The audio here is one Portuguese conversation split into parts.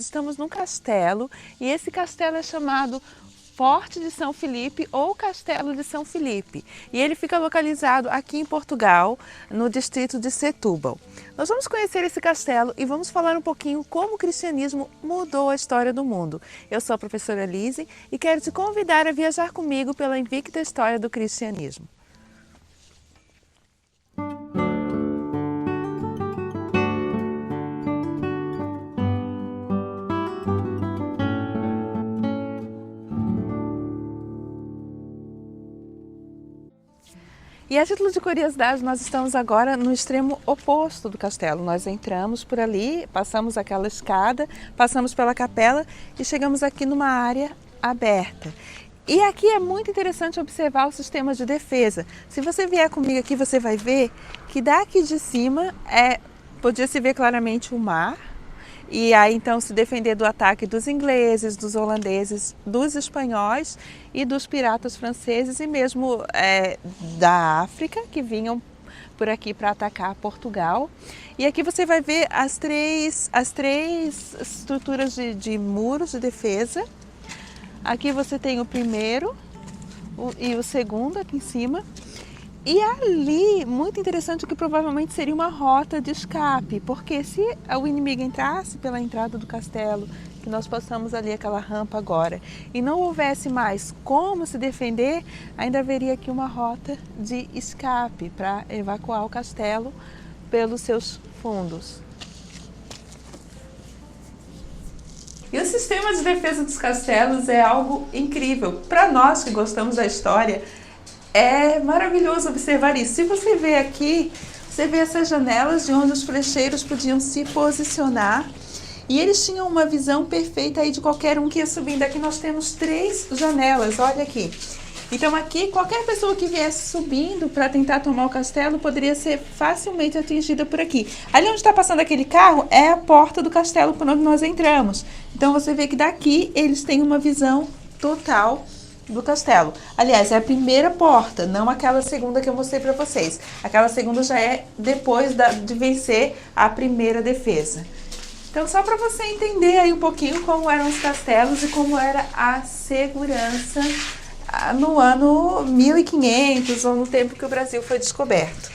estamos num castelo e esse castelo é chamado Forte de São Filipe ou Castelo de São Filipe. E ele fica localizado aqui em Portugal, no distrito de Setúbal. Nós vamos conhecer esse castelo e vamos falar um pouquinho como o cristianismo mudou a história do mundo. Eu sou a professora Lise e quero te convidar a viajar comigo pela invicta história do cristianismo. E a título de curiosidade, nós estamos agora no extremo oposto do castelo. Nós entramos por ali, passamos aquela escada, passamos pela capela e chegamos aqui numa área aberta. E aqui é muito interessante observar o sistema de defesa. Se você vier comigo aqui, você vai ver que daqui de cima podia se ver claramente o mar. E aí então se defender do ataque dos ingleses, dos holandeses, dos espanhóis e dos piratas franceses e mesmo da África que vinham por aqui para atacar Portugal. E aqui você vai ver as três estruturas de muros de defesa. Aqui você tem o primeiro e o segundo aqui em cima. E ali, muito interessante, que provavelmente seria uma rota de escape, porque se o inimigo entrasse pela entrada do castelo, que nós passamos ali aquela rampa agora, e não houvesse mais como se defender, ainda haveria aqui uma rota de escape para evacuar o castelo pelos seus fundos. E o sistema de defesa dos castelos é algo incrível. Para nós que gostamos da história, é maravilhoso observar isso. Se você vê aqui, você vê essas janelas de onde os flecheiros podiam se posicionar e eles tinham uma visão perfeita aí de qualquer um que ia subindo. Aqui nós temos 3 janelas, olha aqui. Então aqui, qualquer pessoa que viesse subindo para tentar tomar o castelo poderia ser facilmente atingida por aqui. Ali onde está passando aquele carro é a porta do castelo por onde nós entramos. Então você vê que daqui eles têm uma visão total do castelo. Aliás, é a primeira porta, não aquela segunda que eu mostrei para vocês. Aquela segunda já é depois de vencer a primeira defesa. Então, só para você entender aí um pouquinho como eram os castelos e como era a segurança no ano 1500 ou no tempo que o Brasil foi descoberto.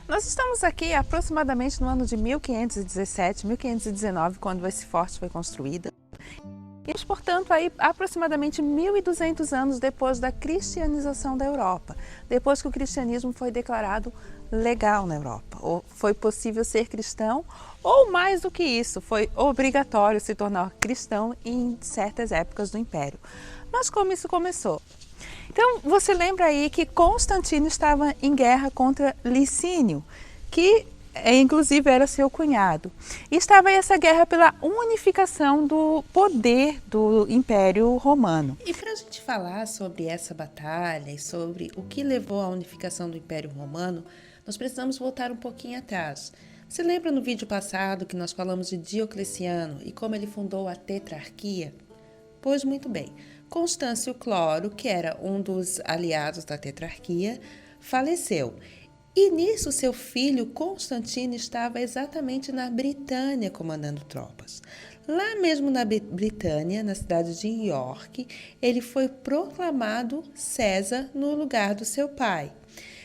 Nós estamos aqui aproximadamente no ano de 1517, 1519, quando esse forte foi construído. E, portanto, aí, aproximadamente 1.200 anos depois da cristianização da Europa, depois que o cristianismo foi declarado legal na Europa, ou foi possível ser cristão, ou mais do que isso, foi obrigatório se tornar cristão em certas épocas do Império. Mas como isso começou? Então, você lembra aí que Constantino estava em guerra contra Licínio, que inclusive era seu cunhado. E estava essa guerra pela unificação do poder do Império Romano. E para a gente falar sobre essa batalha e sobre o que levou à unificação do Império Romano, nós precisamos voltar um pouquinho atrás. Você lembra no vídeo passado que nós falamos de Diocleciano e como ele fundou a tetrarquia? Pois muito bem, Constâncio Cloro, que era um dos aliados da tetrarquia, faleceu. E nisso seu filho Constantino estava exatamente na Britânia comandando tropas. Lá mesmo na Britânia, na cidade de York, ele foi proclamado César no lugar do seu pai.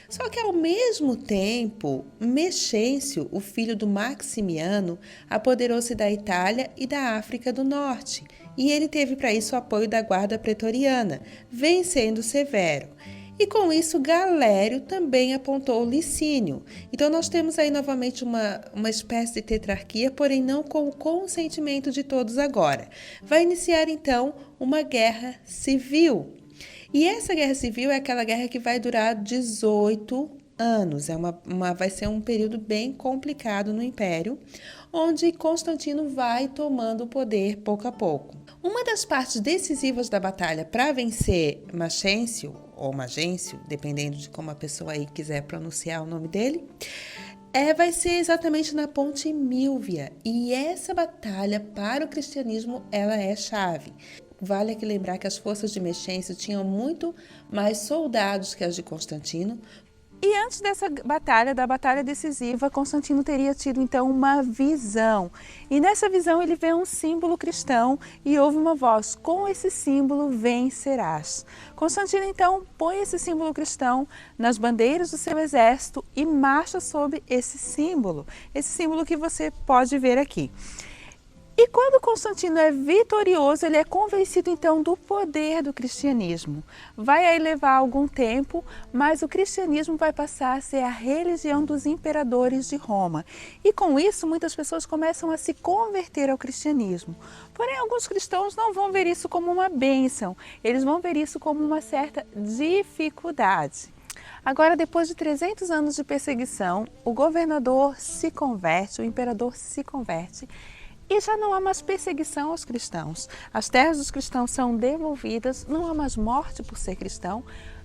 Só que ao mesmo tempo, Mexêncio, o filho do Maximiano, apoderou-se da Itália e da África do Norte, e ele teve para isso o apoio da guarda pretoriana, vencendo Severo. E com isso, Galério também apontou Licínio. Então, nós temos aí novamente uma espécie de tetrarquia, porém não com o consentimento de todos agora. Vai iniciar, então, uma guerra civil. E essa guerra civil é aquela guerra que vai durar 18 anos. Vai ser um período bem complicado no Império, onde Constantino vai tomando o poder pouco a pouco. Uma das partes decisivas da batalha para vencer Maxêncio, ou Magêncio, dependendo de como a pessoa aí quiser pronunciar o nome dele, vai ser exatamente na Ponte Milvia. E essa batalha para o cristianismo, ela é chave. Vale aqui lembrar que as forças de Mexêncio tinham muito mais soldados que as de Constantino, E antes dessa batalha, da batalha decisiva, Constantino teria tido então uma visão. E nessa visão ele vê um símbolo cristão e ouve uma voz: com esse símbolo vencerás. Constantino então põe esse símbolo cristão nas bandeiras do seu exército e marcha sob esse símbolo que você pode ver aqui. E quando Constantino é vitorioso, ele é convencido então do poder do cristianismo. Vai aí levar algum tempo, mas o cristianismo vai passar a ser a religião dos imperadores de Roma. E com isso, muitas pessoas começam a se converter ao cristianismo. Porém, alguns cristãos não vão ver isso como uma bênção, eles vão ver isso como uma certa dificuldade. Agora, depois de 300 anos de perseguição, o governador se converte, o imperador se converte, e já não há mais perseguição aos cristãos. As terras dos cristãos são devolvidas, não há mais morte por ser cristão.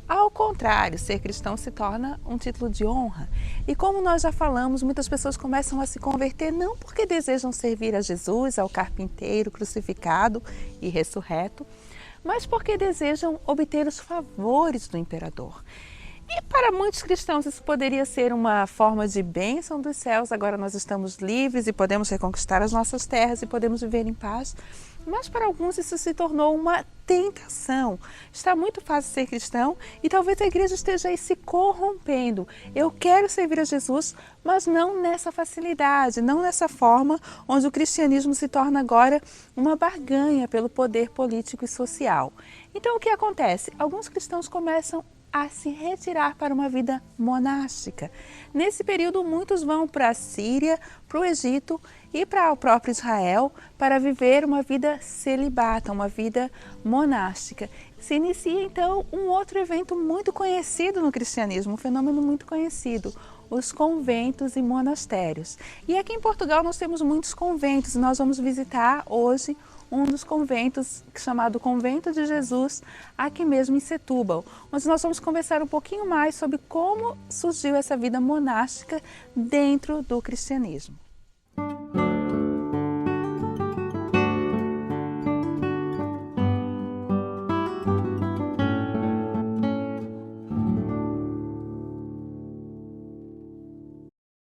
Ao contrário, ser cristão se torna um título de honra. E como nós já falamos, muitas pessoas começam a se converter não porque desejam servir a Jesus, ao carpinteiro crucificado e ressurreto, mas porque desejam obter os favores do imperador. E para muitos cristãos isso poderia ser uma forma de bênção dos céus. Agora nós estamos livres e podemos reconquistar as nossas terras e podemos viver em paz. Mas para alguns isso se tornou uma tentação. Está muito fácil ser cristão e talvez a igreja esteja aí se corrompendo. Eu quero servir a Jesus, mas não nessa facilidade, não nessa forma onde o cristianismo se torna agora uma barganha pelo poder político e social. Então o que acontece? Alguns cristãos começam a se retirar para uma vida monástica. Nesse período, muitos vão para a Síria, para o Egito e para o próprio Israel para viver uma vida celibata, uma vida monástica. Se inicia então um outro evento muito conhecido no cristianismo, um fenômeno muito conhecido: os conventos e monastérios. E aqui em Portugal nós temos muitos conventos e nós vamos visitar hoje um dos conventos, chamado Convento de Jesus, aqui mesmo em Setúbal, onde nós vamos conversar um pouquinho mais sobre como surgiu essa vida monástica dentro do cristianismo.